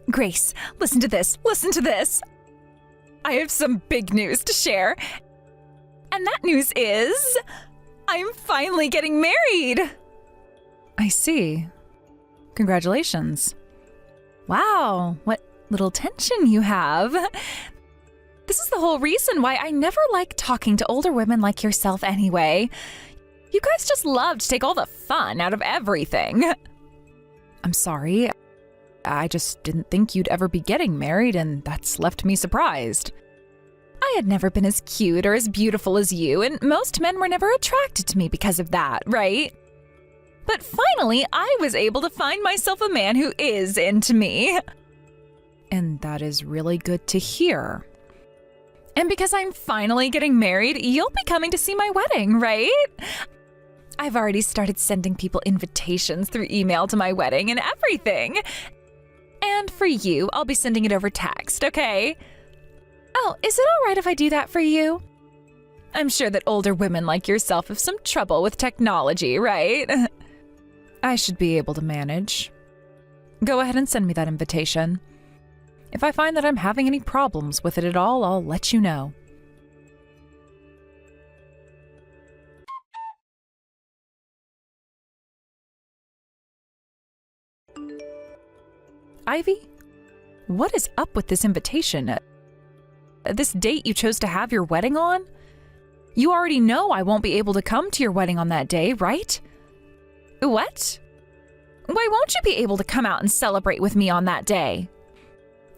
Grace, listen to this. Listen to this. I have some big news to share. And that news is, I'm finally getting married. I see. Congratulations. Wow, what little tension you have. This is the whole reason why I never like talking to older women like yourself anyway. You guys just love to take all the fun out of everything. I'm sorry. I just didn't think you'd ever be getting married, and that's left me surprised. I had never been as cute or as beautiful as you, and most men were never attracted to me because of that, right? But finally, I was able to find myself a man who is into me. And that is really good to hear. And because I'm finally getting married, you'll be coming to see my wedding, right? I've already started sending people invitations through email to my wedding and everything. And for you, I'll be sending it over text, okay? Oh, is it all right if I do that for you? I'm sure that older women like yourself have some trouble with technology, right? I should be able to manage. Go ahead and send me that invitation. If I find that I'm having any problems with it at all, I'll let you know. Ivy, what is up with this invitation? This date you chose to have your wedding on? You already know I won't be able to come to your wedding on that day, right? What? Why won't you be able to come out and celebrate with me on that day?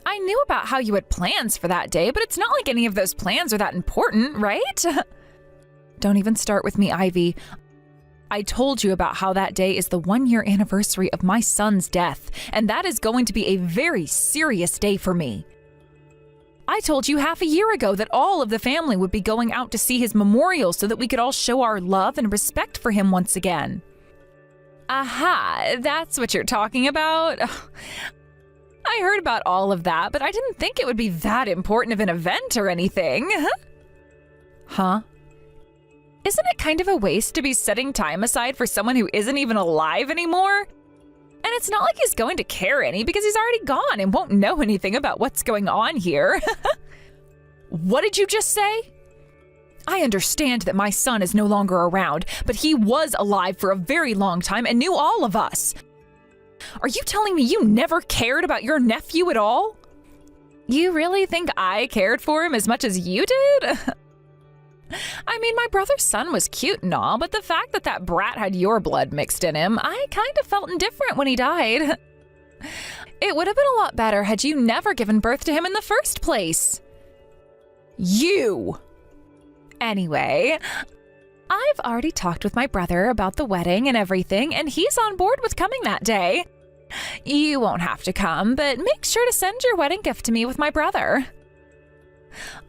I knew about how you had plans for that day, but it's not like any of those plans are that important, right? Don't even start with me, Ivy. I told you about how that day is the 1-year anniversary of my son's death, and that is going to be a very serious day for me. I told you half a year ago that all of the family would be going out to see his memorial so that we could all show our love and respect for him once again. Aha, that's what you're talking about? I heard about all of that, but I didn't think it would be that important of an event or anything. Huh? Isn't it kind of a waste to be setting time aside for someone who isn't even alive anymore? And it's not like he's going to care any because he's already gone and won't know anything about what's going on here. What did you just say? I understand that my son is no longer around, but he was alive for a very long time and knew all of us. Are you telling me you never cared about your nephew at all? You really think I cared for him as much as you did? I mean, my brother's son was cute and all, but the fact that that brat had your blood mixed in him, I kind of felt indifferent when he died. It would have been a lot better had you never given birth to him in the first place. You! Anyway, I've already talked with my brother about the wedding and everything, and he's on board with coming that day. You won't have to come, but make sure to send your wedding gift to me with my brother.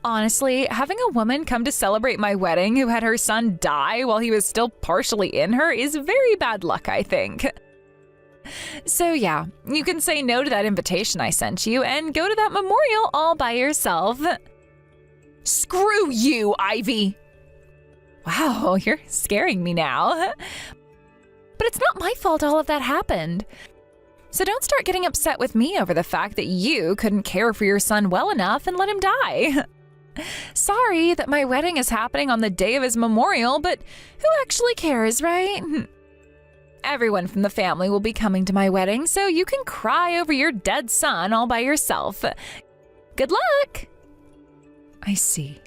Honestly, having a woman come to celebrate my wedding who had her son die while he was still partially in her is very bad luck, I think. So yeah, you can say no to that invitation I sent you and go to that memorial all by yourself. Screw you, Ivy! Wow, you're scaring me now. But it's not my fault all of that happened. So don't start getting upset with me over the fact that you couldn't care for your son well enough and let him die. Sorry that my wedding is happening on the day of his memorial, but who actually cares, right? Everyone from the family will be coming to my wedding, so you can cry over your dead son all by yourself. Good luck! I see.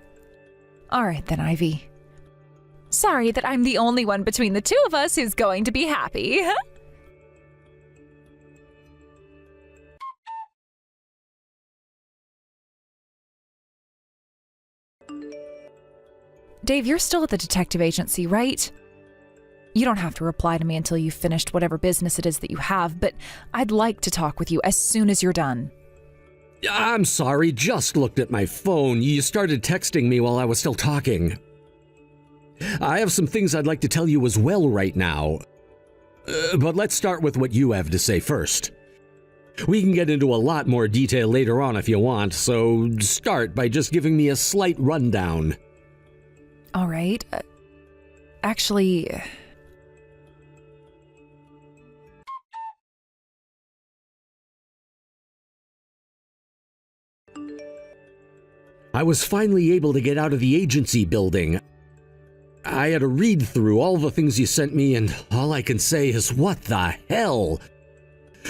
All right then, Ivy. Sorry that I'm the only one between the two of us who's going to be happy. Dave, you're still at the detective agency, right? You don't have to reply to me until you've finished whatever business it is that you have, but I'd like to talk with you as soon as you're done. I'm sorry, just looked at my phone. You started texting me while I was still talking. I have some things I'd like to tell you as well right now. But let's start with what you have to say first. We can get into a lot more detail later on if you want, so start by just giving me a slight rundown. All right. Actually... I was finally able to get out of the agency building. I had to read through all the things you sent me, and all I can say is, what the hell?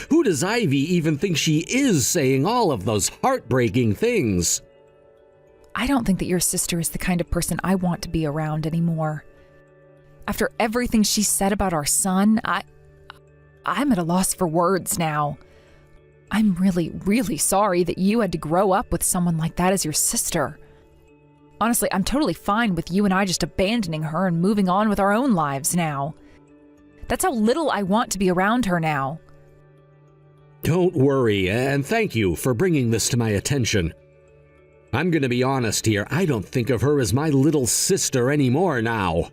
Who does Ivy even think she is, saying all of those heartbreaking things? I don't think that your sister is the kind of person I want to be around anymore. After everything she said about our son, I'm at a loss for words now. I'm really, really sorry that you had to grow up with someone like that as your sister. Honestly, I'm totally fine with you and I just abandoning her and moving on with our own lives now. That's how little I want to be around her now. Don't worry, and thank you for bringing this to my attention. I'm gonna be honest here, I don't think of her as my little sister anymore now.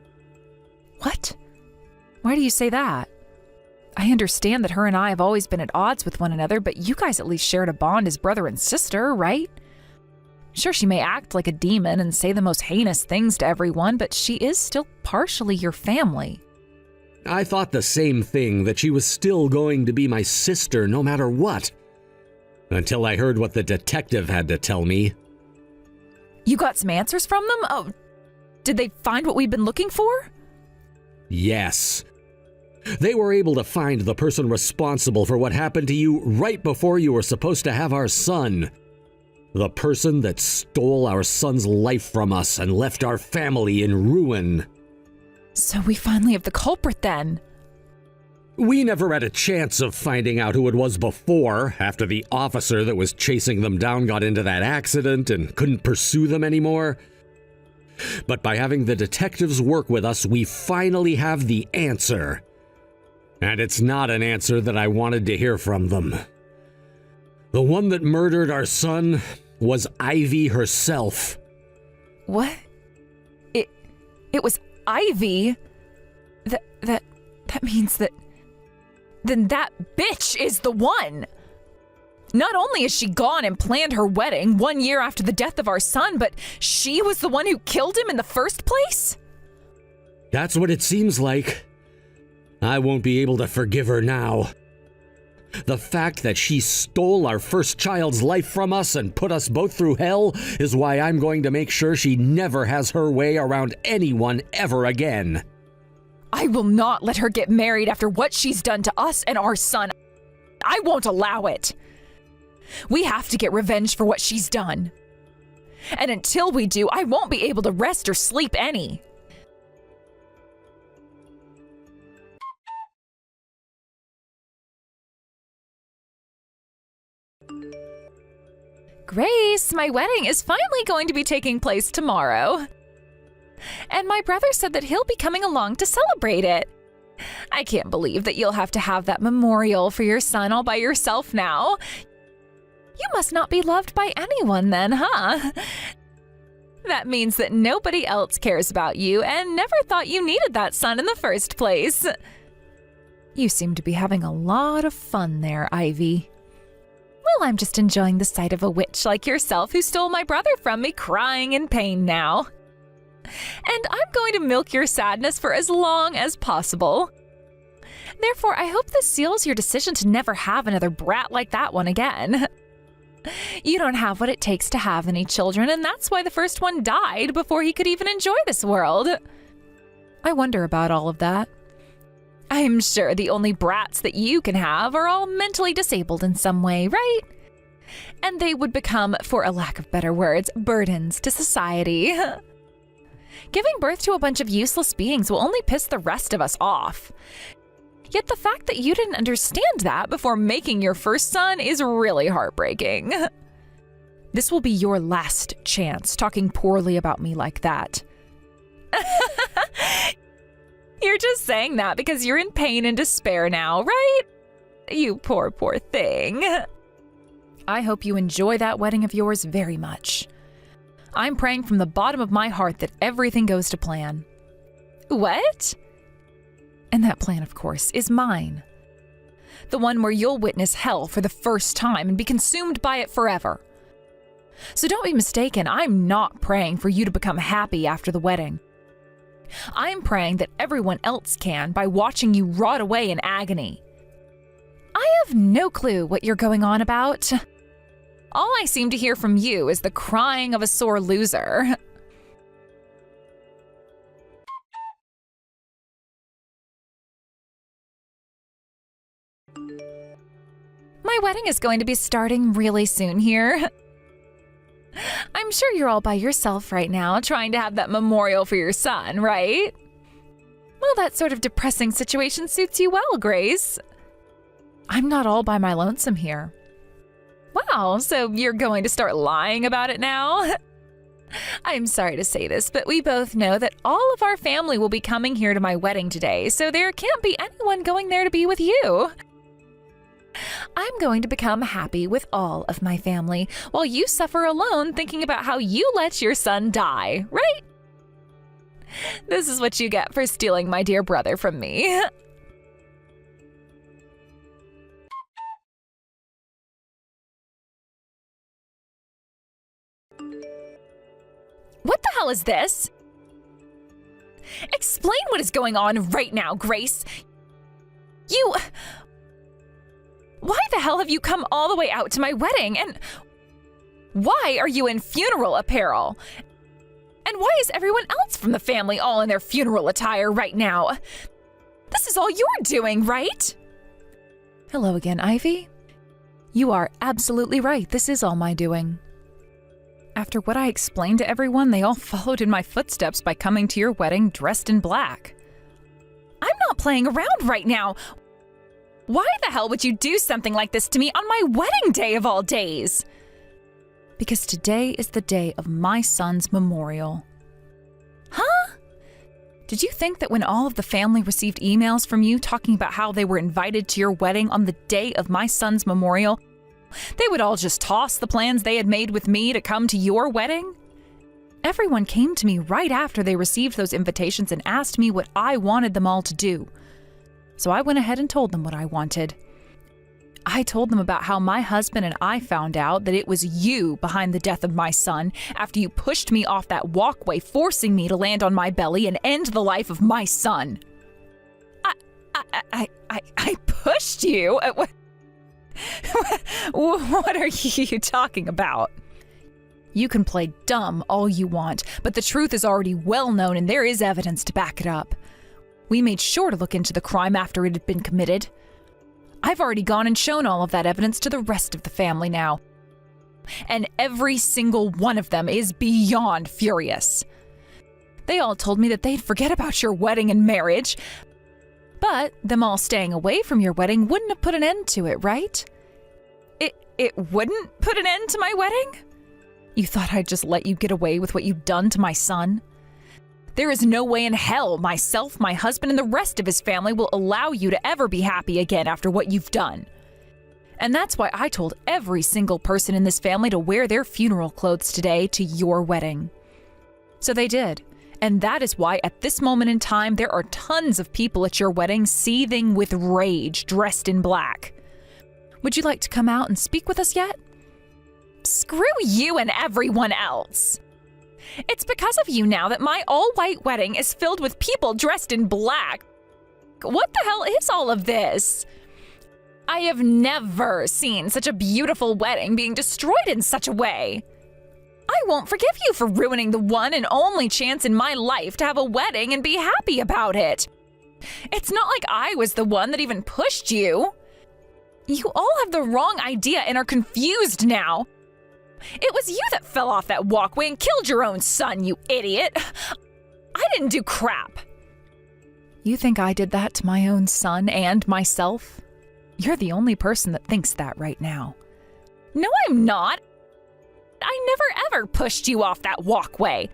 What? Why do you say that? I understand that her and I have always been at odds with one another, but you guys at least shared a bond as brother and sister, right? Sure, she may act like a demon and say the most heinous things to everyone, but she is still partially your family. I thought the same thing, that she was still going to be my sister no matter what. Until I heard what the detective had to tell me. You got some answers from them? Oh, did they find what we've been looking for? Yes. They were able to find the person responsible for what happened to you right before you were supposed to have our son. The person that stole our son's life from us and left our family in ruin. So we finally have the culprit then. We never had a chance of finding out who it was before, after the officer that was chasing them down got into that accident and couldn't pursue them anymore. But by having the detectives work with us, we finally have the answer. And it's not an answer that I wanted to hear from them. The one that murdered our son was Ivy herself. What? It was Ivy? That means that... Then that bitch is the one! Not only has she gone and planned her wedding 1 year after the death of our son, but she was the one who killed him in the first place? That's what it seems like. I won't be able to forgive her now. The fact that she stole our first child's life from us and put us both through hell is why I'm going to make sure she never has her way around anyone ever again. I will not let her get married after what she's done to us and our son. I won't allow it. We have to get revenge for what she's done. And until we do, I won't be able to rest or sleep any. Grace, my wedding is finally going to be taking place tomorrow. And my brother said that he'll be coming along to celebrate it. I can't believe that you'll have to have that memorial for your son all by yourself now. You must not be loved by anyone then, huh? That means that nobody else cares about you and never thought you needed that son in the first place. You seem to be having a lot of fun there, Ivy. Well, I'm just enjoying the sight of a witch like yourself who stole my brother from me crying in pain now. And I'm going to milk your sadness for as long as possible. Therefore, I hope this seals your decision to never have another brat like that one again. You don't have what it takes to have any children, and that's why the first one died before he could even enjoy this world. I wonder about all of that. I'm sure the only brats that you can have are all mentally disabled in some way, right? And they would become, for a lack of better words, burdens to society. Giving birth to a bunch of useless beings will only piss the rest of us off. Yet the fact that you didn't understand that before making your first son is really heartbreaking. This will be your last chance talking poorly about me like that. You're just saying that because you're in pain and despair now, right? You poor, poor thing. I hope you enjoy that wedding of yours very much. I'm praying from the bottom of my heart that everything goes to plan. What? And that plan, of course, is mine. The one where you'll witness hell for the first time and be consumed by it forever. So don't be mistaken, I'm not praying for you to become happy after the wedding. I'm praying that everyone else can by watching you rot away in agony. I have no clue what you're going on about. All I seem to hear from you is the crying of a sore loser. My wedding is going to be starting really soon here. I'm sure you're all by yourself right now, trying to have that memorial for your son, right? Well, that sort of depressing situation suits you well, Grace. I'm not all by my lonesome here. Wow, so you're going to start lying about it now? I'm sorry to say this, but we both know that all of our family will be coming here to my wedding today, so there can't be anyone going there to be with you. I'm going to become happy with all of my family, while you suffer alone thinking about how you let your son die, right? This is what you get for stealing my dear brother from me. What the hell is this? Explain what is going on right now, Grace. Why the hell have you come all the way out to my wedding? And why are you in funeral apparel? And why is everyone else from the family all in their funeral attire right now? This is all you're doing, right? Hello again, Ivy. You are absolutely right. This is all my doing. After what I explained to everyone, they all followed in my footsteps by coming to your wedding dressed in black. I'm not playing around right now. Why the hell would you do something like this to me on my wedding day of all days? Because today is the day of my son's memorial. Huh? Did you think that when all of the family received emails from you talking about how they were invited to your wedding on the day of my son's memorial, they would all just toss the plans they had made with me to come to your wedding? Everyone came to me right after they received those invitations and asked me what I wanted them all to do. So I went ahead and told them what I wanted. I told them about how my husband and I found out that it was you behind the death of my son after you pushed me off that walkway, forcing me to land on my belly and end the life of my son. I pushed you? What are you talking about? You can play dumb all you want, but the truth is already well known and there is evidence to back it up. We made sure to look into the crime after it had been committed. I've already gone and shown all of that evidence to the rest of the family now. And every single one of them is beyond furious. They all told me that they'd forget about your wedding and marriage. But them all staying away from your wedding wouldn't have put an end to it, right? It wouldn't put an end to my wedding? You thought I'd just let you get away with what you'd done to my son? There is no way in hell myself, my husband, and the rest of his family will allow you to ever be happy again after what you've done. And that's why I told every single person in this family to wear their funeral clothes today to your wedding. So they did. And that is why at this moment in time, there are tons of people at your wedding seething with rage, dressed in black. Would you like to come out and speak with us yet? Screw you and everyone else. It's because of you now that my all-white wedding is filled with people dressed in black. What the hell is all of this? I have never seen such a beautiful wedding being destroyed in such a way. I won't forgive you for ruining the one and only chance in my life to have a wedding and be happy about it. It's not like I was the one that even pushed you. You all have the wrong idea and are confused now. It was you that fell off that walkway and killed your own son, you idiot. I didn't do crap. You think I did that to my own son and myself? You're the only person that thinks that right now. No, I'm not. I never ever pushed you off that walkway.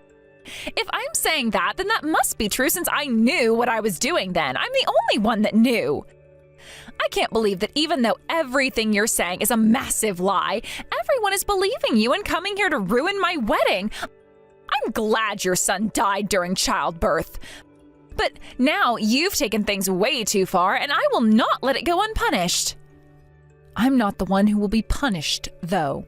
If I'm saying that, then that must be true since I knew what I was doing then. I'm the only one that knew. I can't believe that even though everything you're saying is a massive lie, everyone is believing you and coming here to ruin my wedding. I'm glad your son died during childbirth. But now you've taken things way too far, and I will not let it go unpunished. I'm not the one who will be punished, though.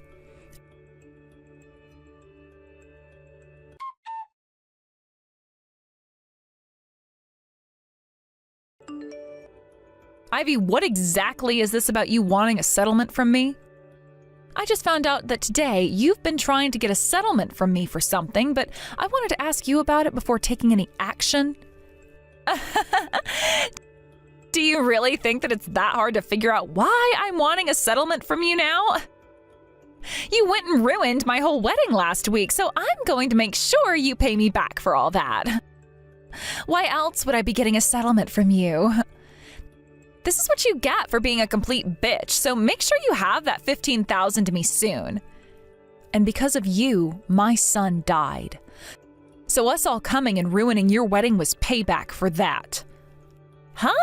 Ivy, what exactly is this about you wanting a settlement from me? I just found out that today you've been trying to get a settlement from me for something, but I wanted to ask you about it before taking any action. Do you really think that it's that hard to figure out why I'm wanting a settlement from you now? You went and ruined my whole wedding last week, so I'm going to make sure you pay me back for all that. Why else would I be getting a settlement from you? This is what you get for being a complete bitch, so make sure you have that $15,000 to me soon. And because of you, my son died. So us all coming and ruining your wedding was payback for that. Huh?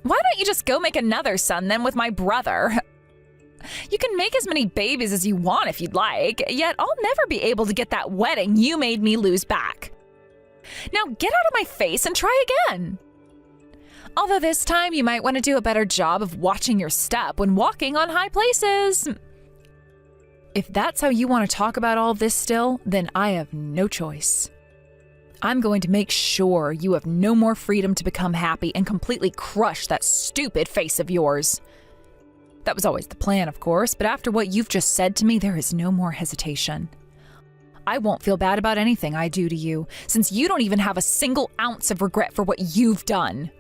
Why don't you just go make another son then with my brother? You can make as many babies as you want if you'd like, yet I'll never be able to get that wedding you made me lose back. Now get out of my face and try again. Although this time you might want to do a better job of watching your step when walking on high places. If that's how you want to talk about all this still, then I have no choice. I'm going to make sure you have no more freedom to become happy and completely crush that stupid face of yours. That was always the plan, of course, but after what you've just said to me, there is no more hesitation. I won't feel bad about anything I do to you, since you don't even have a single ounce of regret for what you've done.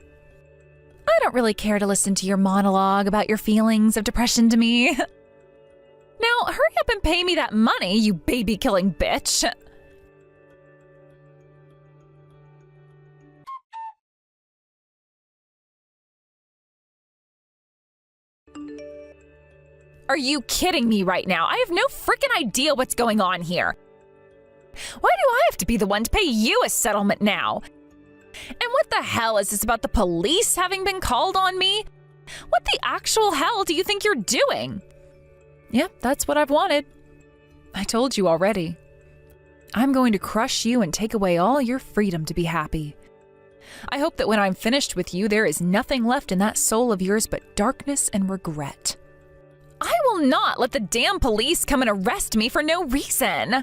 I don't really care to listen to your monologue about your feelings of depression to me. Now, hurry up and pay me that money, you baby-killing bitch. Are you kidding me right now? I have no freaking idea what's going on here. Why do I have to be the one to pay you a settlement now? And what the hell is this about the police having been called on me? What the actual hell do you think you're doing? Yep, that's what I've wanted. I told you already. I'm going to crush you and take away all your freedom to be happy. I hope that when I'm finished with you, there is nothing left in that soul of yours but darkness and regret. I will not let the damn police come and arrest me for no reason.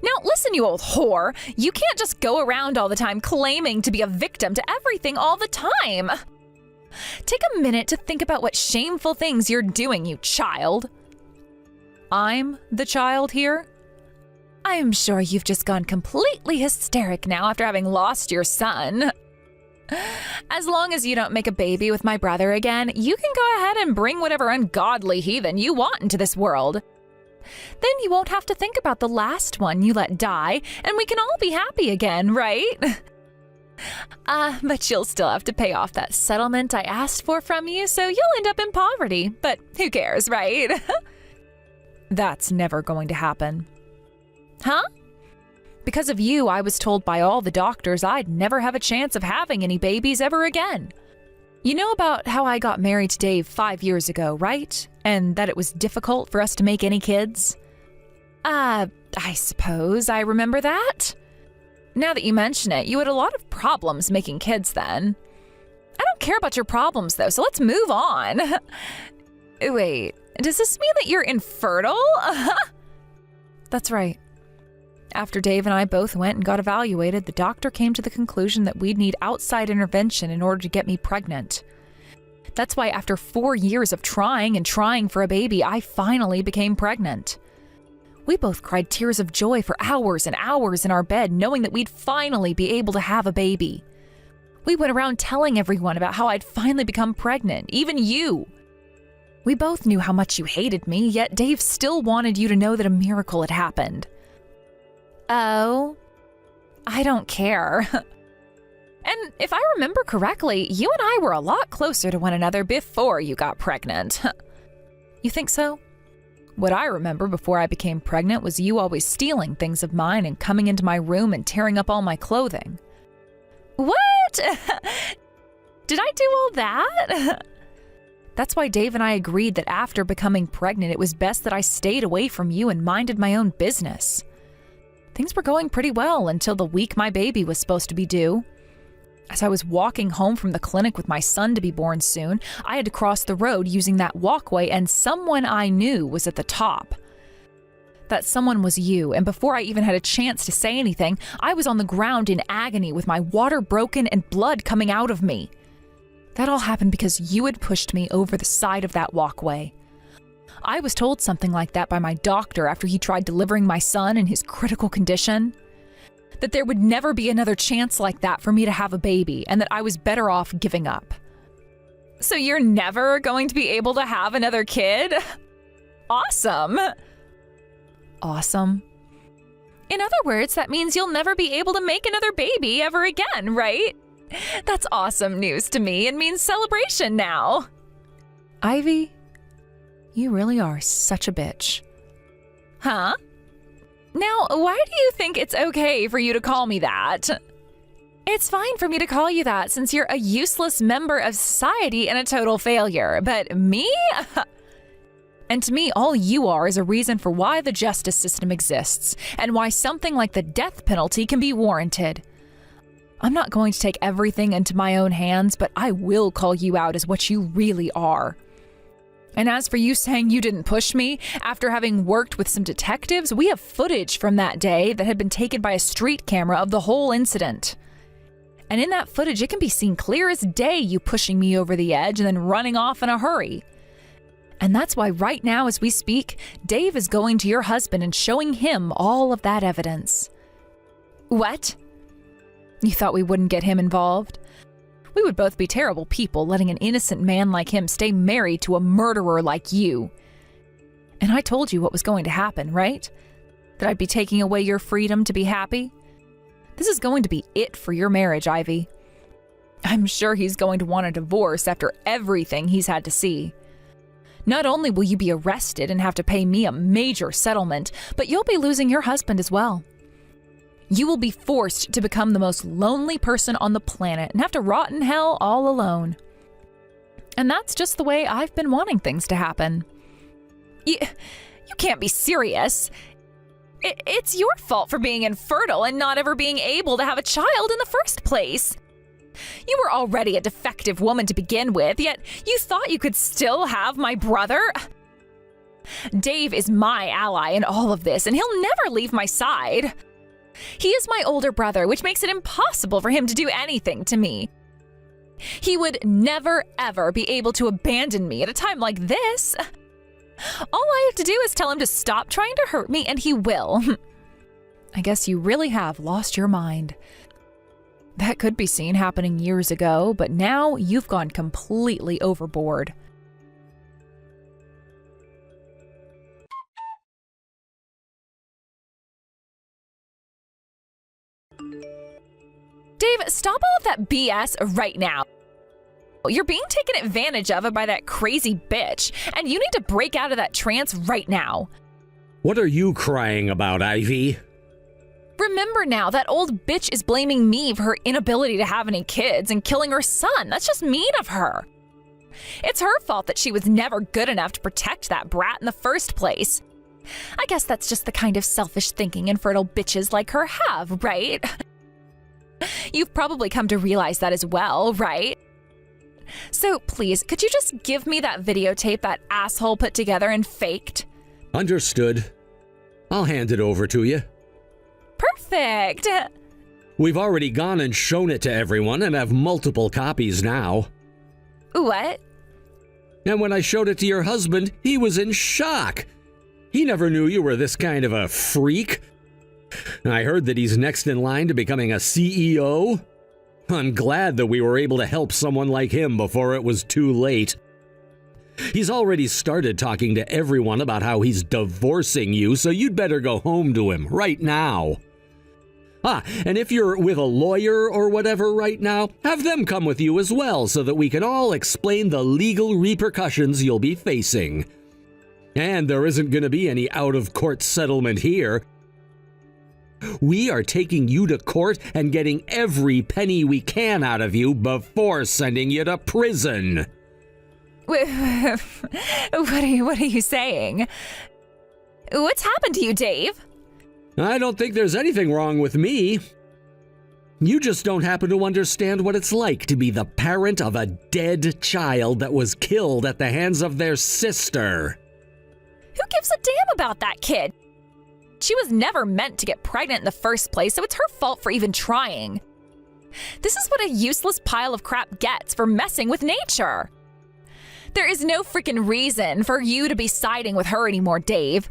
Now listen, you old whore, you can't just go around all the time claiming to be a victim to everything all the time. Take a minute to think about what shameful things you're doing, you child. I'm the child here? I'm sure you've just gone completely hysteric now after having lost your son. As long as you don't make a baby with my brother again, you can go ahead and bring whatever ungodly heathen you want into this world. Then you won't have to think about the last one you let die, and we can all be happy again, right? But you'll still have to pay off that settlement I asked for from you, so you'll end up in poverty. But who cares, right? That's never going to happen. Huh? Because of you, I was told by all the doctors I'd never have a chance of having any babies ever again. You know about how I got married to Dave 5 years ago, right? And that it was difficult for us to make any kids? I suppose I remember that. Now that you mention it, you had a lot of problems making kids then. I don't care about your problems, though, so let's move on. Wait, does this mean that you're infertile? That's right. After Dave and I both went and got evaluated, the doctor came to the conclusion that we'd need outside intervention in order to get me pregnant. That's why after 4 years of trying and trying for a baby, I finally became pregnant. We both cried tears of joy for hours and hours in our bed, knowing that we'd finally be able to have a baby. We went around telling everyone about how I'd finally become pregnant, even you. We both knew how much you hated me, yet Dave still wanted you to know that a miracle had happened. Oh, I don't care. And if I remember correctly, you and I were a lot closer to one another before you got pregnant. You think so? What I remember before I became pregnant was you always stealing things of mine and coming into my room and tearing up all my clothing. What? Did I do all that? That's why Dave and I agreed that after becoming pregnant, it was best that I stayed away from you and minded my own business. Things were going pretty well until the week my baby was supposed to be due. As I was walking home from the clinic with my son to be born soon, I had to cross the road using that walkway, and someone I knew was at the top. That someone was you, and before I even had a chance to say anything, I was on the ground in agony with my water broken and blood coming out of me. That all happened because you had pushed me over the side of that walkway. I was told something like that by my doctor after he tried delivering my son in his critical condition. That there would never be another chance like that for me to have a baby, and that I was better off giving up. So you're never going to be able to have another kid? Awesome. Awesome. In other words, that means you'll never be able to make another baby ever again, right? That's awesome news to me and means celebration now. Ivy, you really are such a bitch. Huh? Now, why do you think it's okay for you to call me that? It's fine for me to call you that since you're a useless member of society and a total failure. But me? And to me, all you are is a reason for why the justice system exists and why something like the death penalty can be warranted. I'm not going to take everything into my own hands, but I will call you out as what you really are. And as for you saying you didn't push me, after having worked with some detectives, we have footage from that day that had been taken by a street camera of the whole incident. And in that footage, it can be seen clear as day you pushing me over the edge and then running off in a hurry. And that's why right now as we speak, Dave is going to your husband and showing him all of that evidence. What? You thought we wouldn't get him involved? We would both be terrible people letting an innocent man like him stay married to a murderer like you. And I told you what was going to happen, right? That I'd be taking away your freedom to be happy? This is going to be it for your marriage, Ivy. I'm sure he's going to want a divorce after everything he's had to see. Not only will you be arrested and have to pay me a major settlement, but you'll be losing your husband as well. You will be forced to become the most lonely person on the planet and have to rot in hell all alone. And that's just the way I've been wanting things to happen. You can't be serious. It's your fault for being infertile and not ever being able to have a child in the first place. You were already a defective woman to begin with, yet you thought you could still have my brother? Dave is my ally in all of this, and he'll never leave my side. He is my older brother, which makes it impossible for him to do anything to me. He would never, ever be able to abandon me at a time like this. All I have to do is tell him to stop trying to hurt me, and he will. I guess you really have lost your mind. That could be seen happening years ago, but now you've gone completely overboard. Dave, stop all of that BS right now. You're being taken advantage of by that crazy bitch, and you need to break out of that trance right now. What are you crying about, Ivy? Remember now, that old bitch is blaming me for her inability to have any kids and killing her son. That's just mean of her. It's her fault that she was never good enough to protect that brat in the first place. I guess that's just the kind of selfish thinking infertile bitches like her have, right? You've probably come to realize that as well, right? So please, could you just give me that videotape that asshole put together and faked? Understood. I'll hand it over to you. Perfect! We've already gone and shown it to everyone and have multiple copies now. What? And when I showed it to your husband, he was in shock. He never knew you were this kind of a freak. I heard that he's next in line to becoming a CEO. I'm glad that we were able to help someone like him before it was too late. He's already started talking to everyone about how he's divorcing you, so you'd better go home to him right now. And if you're with a lawyer or whatever right now, have them come with you as well so that we can all explain the legal repercussions you'll be facing. And there isn't going to be any out-of-court settlement here. We are taking you to court and getting every penny we can out of you before sending you to prison. What are you saying? What's happened to you, Dave? I don't think there's anything wrong with me. You just don't happen to understand what it's like to be the parent of a dead child that was killed at the hands of their sister. Who gives a damn about that kid? She was never meant to get pregnant in the first place, so it's her fault for even trying. This is what a useless pile of crap gets for messing with nature. There is no freaking reason for you to be siding with her anymore, Dave.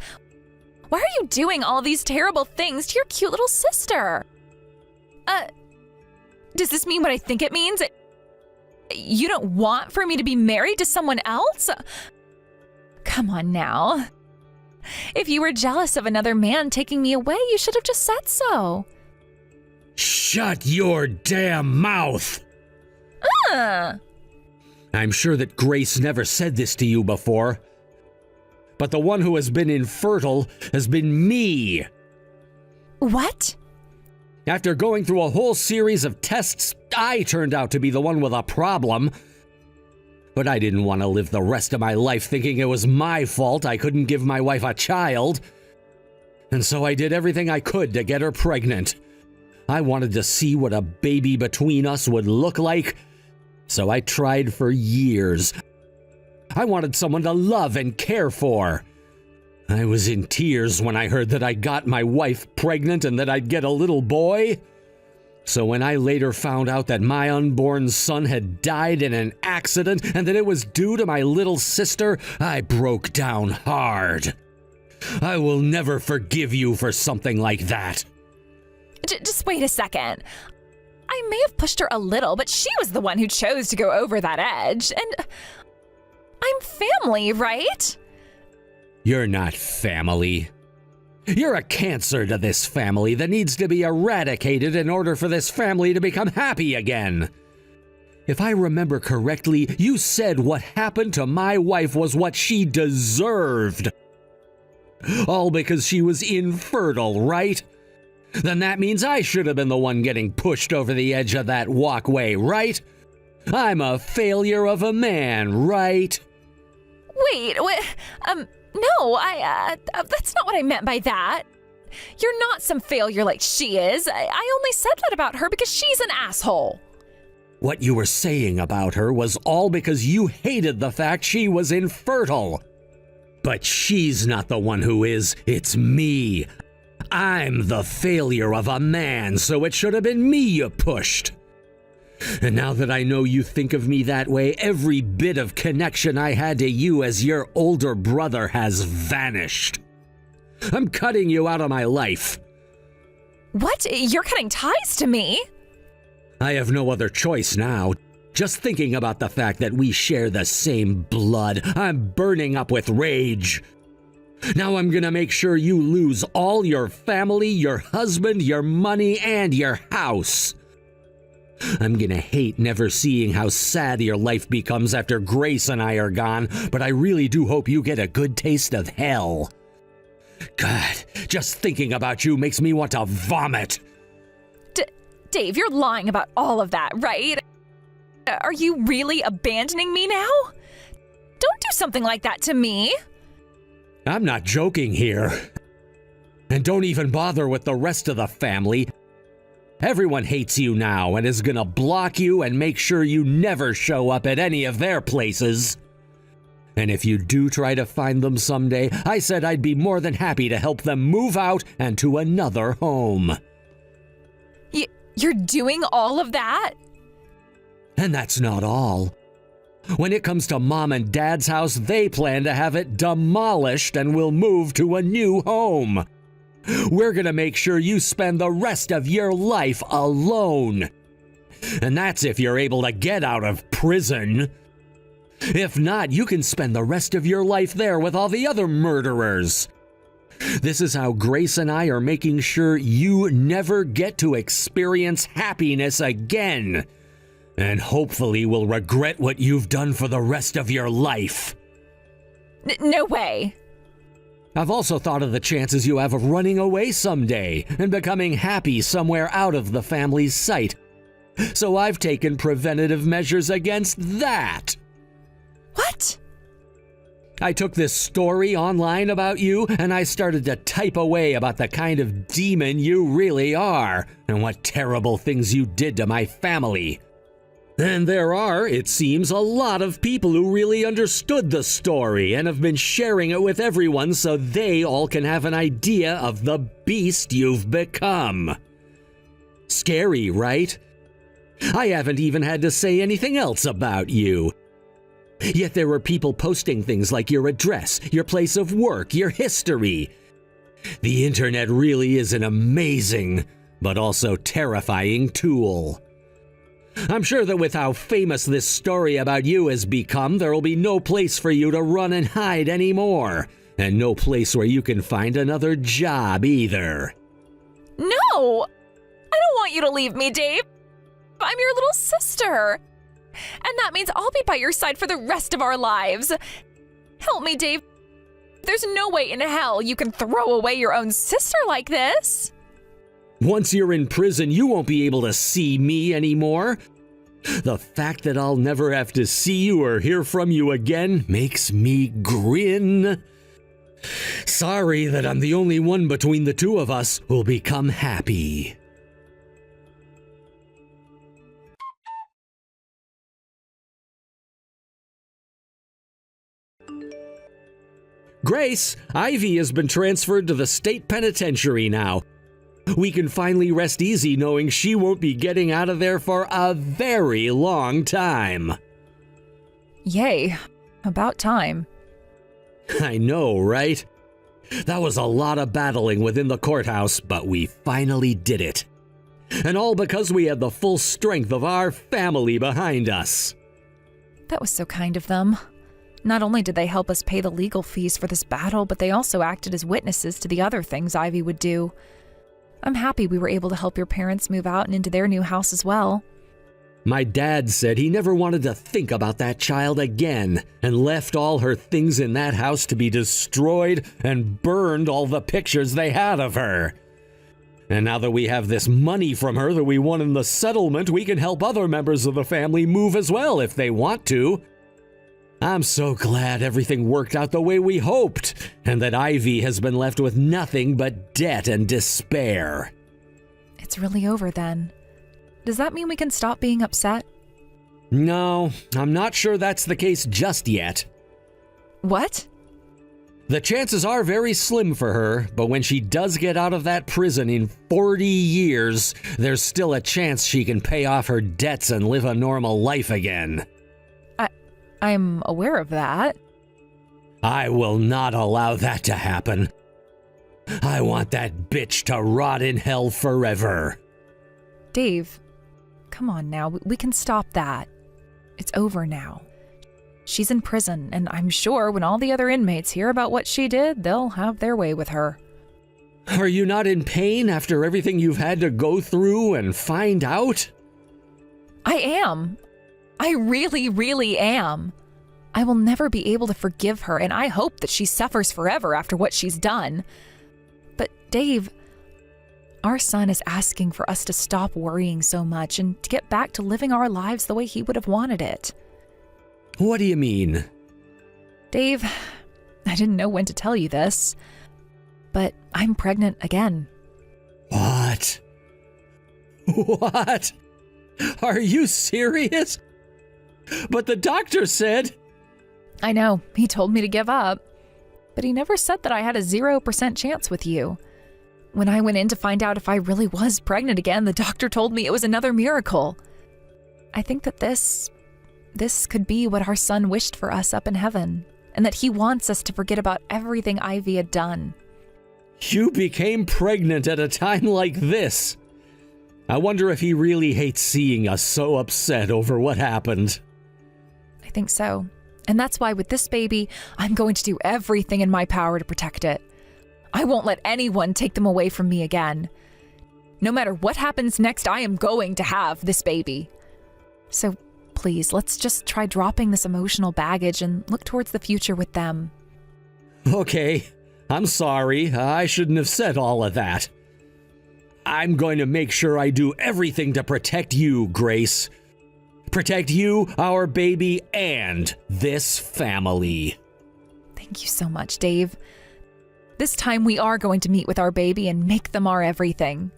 Why are you doing all these terrible things to your cute little sister? Does this mean what I think it means? You don't want for me to be married to someone else? Come on now. If you were jealous of another man taking me away, you should have just said so. Shut your damn mouth! I'm sure that Grace never said this to you before, but the one who has been infertile has been me. What? After going through a whole series of tests, I turned out to be the one with a problem. But I didn't want to live the rest of my life thinking it was my fault I couldn't give my wife a child. And so I did everything I could to get her pregnant. I wanted to see what a baby between us would look like, so I tried for years. I wanted someone to love and care for. I was in tears when I heard that I got my wife pregnant and that I'd get a little boy. So when I later found out that my unborn son had died in an accident and that it was due to my little sister, I broke down hard. I will never forgive you for something like that. Just wait a second. I may have pushed her a little, but she was the one who chose to go over that edge. And I'm family, right? You're not family. You're a cancer to this family that needs to be eradicated in order for this family to become happy again. If I remember correctly, you said what happened to my wife was what she deserved. All because she was infertile, right? Then that means I should have been the one getting pushed over the edge of that walkway, right? I'm a failure of a man, right? Wait, what? No, that's not what I meant by that. You're not some failure like she is. I only said that about her because she's an asshole. What you were saying about her was all because you hated the fact she was infertile. But she's not the one who is, it's me. I'm the failure of a man, so it should have been me you pushed. And now that I know you think of me that way, every bit of connection I had to you as your older brother has vanished. I'm cutting you out of my life. What? You're cutting ties to me? I have no other choice now. Just thinking about the fact that we share the same blood, I'm burning up with rage. Now I'm gonna make sure you lose all your family, your husband, your money, and your house. I'm gonna hate never seeing how sad your life becomes after Grace and I are gone, but I really do hope you get a good taste of hell. God, just thinking about you makes me want to vomit. Dave, you're lying about all of that, right? Are you really abandoning me now? Don't do something like that to me. I'm not joking here. And don't even bother with the rest of the family. Everyone hates you now and is gonna block you and make sure you never show up at any of their places. And if you do try to find them someday, I said I'd be more than happy to help them move out and to another home. You're doing all of that? And that's not all. When it comes to Mom and Dad's house, they plan to have it demolished and will move to a new home. We're gonna make sure you spend the rest of your life alone. And that's if you're able to get out of prison. If not, you can spend the rest of your life there with all the other murderers. This is how Grace and I are making sure you never get to experience happiness again. And hopefully will regret what you've done for the rest of your life. No way. I've also thought of the chances you have of running away someday and becoming happy somewhere out of the family's sight. So I've taken preventative measures against that. What? I took this story online about you and I started to type away about the kind of demon you really are and what terrible things you did to my family. And there are, it seems, a lot of people who really understood the story and have been sharing it with everyone so they all can have an idea of the beast you've become. Scary, right? I haven't even had to say anything else about you. Yet there were people posting things like your address, your place of work, your history. The internet really is an amazing, but also terrifying tool. I'm sure that with how famous this story about you has become, there will be no place for you to run and hide anymore, and no place where you can find another job either. No! I don't want you to leave me, Dave. I'm your little sister. And that means I'll be by your side for the rest of our lives. Help me, Dave. There's no way in hell you can throw away your own sister like this. Once you're in prison, you won't be able to see me anymore. The fact that I'll never have to see you or hear from you again makes me grin. Sorry that I'm the only one between the two of us who'll become happy. Grace, Ivy has been transferred to the state penitentiary now. We can finally rest easy knowing she won't be getting out of there for a very long time. Yay. About time. I know, right? That was a lot of battling within the courthouse, but we finally did it. And all because we had the full strength of our family behind us. That was so kind of them. Not only did they help us pay the legal fees for this battle, but they also acted as witnesses to the other things Ivy would do. I'm happy we were able to help your parents move out and into their new house as well. My dad said he never wanted to think about that child again and left all her things in that house to be destroyed and burned all the pictures they had of her. And now that we have this money from her that we won in the settlement, we can help other members of the family move as well if they want to. I'm so glad everything worked out the way we hoped, and that Ivy has been left with nothing but debt and despair. It's really over then. Does that mean we can stop being upset? No, I'm not sure that's the case just yet. What? The chances are very slim for her, but when she does get out of that prison in 40 years, there's still a chance she can pay off her debts and live a normal life again. I'm aware of that. I will not allow that to happen. I want that bitch to rot in hell forever. Dave, come on now. We can stop that. It's over now. She's in prison, and I'm sure when all the other inmates hear about what she did, they'll have their way with her. Are you not in pain after everything you've had to go through and find out? I am. I really, really am. I will never be able to forgive her, and I hope that she suffers forever after what she's done. But Dave, our son is asking for us to stop worrying so much and to get back to living our lives the way he would have wanted it. What do you mean? Dave, I didn't know when to tell you this, but I'm pregnant again. What? What? Are you serious? But the doctor said... I know, he told me to give up, but he never said that I had a 0% chance with you. When I went in to find out if I really was pregnant again, the doctor told me it was another miracle. I think that this could be what our son wished for us up in heaven, and that he wants us to forget about everything Ivy had done. You became pregnant at a time like this. I wonder if he really hates seeing us so upset over what happened. I think so. And that's why with this baby, I'm going to do everything in my power to protect it. I won't let anyone take them away from me again. No matter what happens next, I am going to have this baby. So please, let's just try dropping this emotional baggage and look towards the future with them. Okay, I'm sorry. I shouldn't have said all of that. I'm going to make sure I do everything to protect you, Grace. Protect you, our baby, and this family. Thank you so much, Dave. This time we are going to meet with our baby and make them our everything.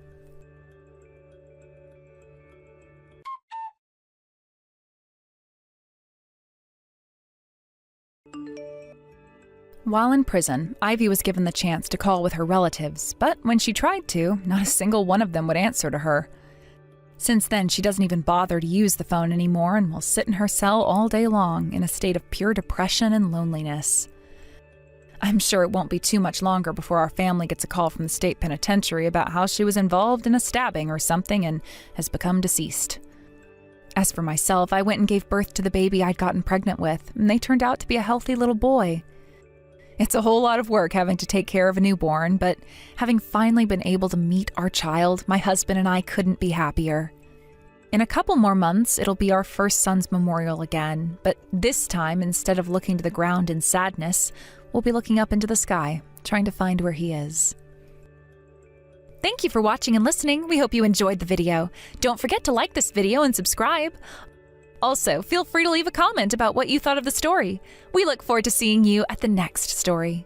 While in prison, Ivy was given the chance to call with her relatives, but when she tried to, not a single one of them would answer to her. Since then, she doesn't even bother to use the phone anymore and will sit in her cell all day long in a state of pure depression and loneliness. I'm sure it won't be too much longer before our family gets a call from the state penitentiary about how she was involved in a stabbing or something and has become deceased. As for myself, I went and gave birth to the baby I'd gotten pregnant with, and they turned out to be a healthy little boy. It's a whole lot of work having to take care of a newborn, but having finally been able to meet our child, my husband and I couldn't be happier. In a couple more months, it'll be our first son's memorial again, but this time, instead of looking to the ground in sadness, we'll be looking up into the sky, trying to find where he is. Thank you for watching and listening. We hope you enjoyed the video. Don't forget to like this video and subscribe. Also, feel free to leave a comment about what you thought of the story. We look forward to seeing you at the next story.